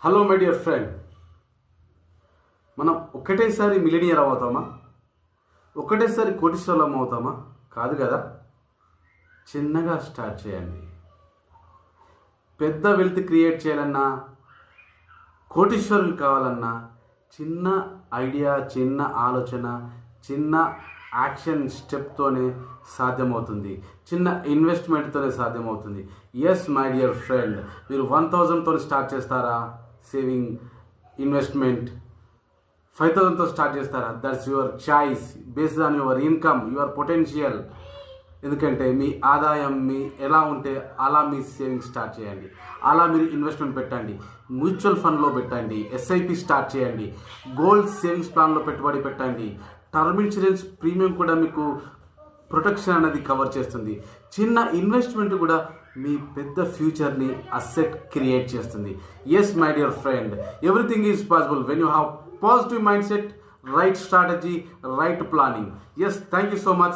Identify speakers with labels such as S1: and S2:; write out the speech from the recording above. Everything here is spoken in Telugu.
S1: హలో మై డియర్ ఫ్రెండ్, మనం ఒకటేసారి మిలినియర్ అవుతామా? ఒకటేసారి కోటీశ్వరులం అవుతామా? కాదు కదా. చిన్నగా స్టార్ట్ చేయండి. పెద్ద వెల్త్ క్రియేట్ చేయాలన్నా, కోటీశ్వరులు కావాలన్నా చిన్న ఐడియా, చిన్న ఆలోచన, చిన్న యాక్షన్ స్టెప్తోనే సాధ్యమవుతుంది. చిన్న ఇన్వెస్ట్మెంట్తోనే సాధ్యమవుతుంది. ఎస్ మై డియర్ ఫ్రెండ్, మీరు 1000తో స్టార్ట్ చేస్తారా? సేవింగ్ ఇన్వెస్ట్మెంట్ 5000తో స్టార్ట్ చేస్తారా? That's your choice based on your income, your potential. ఎందుకంటే మీ ఆదాయం మీ ఎలా ఉంటే అలా మీ సేవింగ్స్ స్టార్ట్ చేయండి. అలా మీరు ఇన్వెస్ట్మెంట్ పెట్టండి. మ్యూచువల్ ఫండ్లో పెట్టండి, ఎస్ఐపి స్టార్ట్ చేయండి, గోల్డ్ సేవింగ్స్ ప్లాన్లో పెట్టుబడి పెట్టండి. టర్మ్ ఇన్సూరెన్స్ ప్రీమియం కూడా మీకు ప్రొటెక్షన్ అనేది కవర్ చేస్తుంది. చిన్న ఇన్వెస్ట్మెంట్ కూడా మీ పెద్ద ఫ్యూచర్ని అసెట్ క్రియేట్ చేస్తుంది. Yes my dear friend, everything is possible when you have positive mindset, right strategy, right planning. Yes, thank you so much.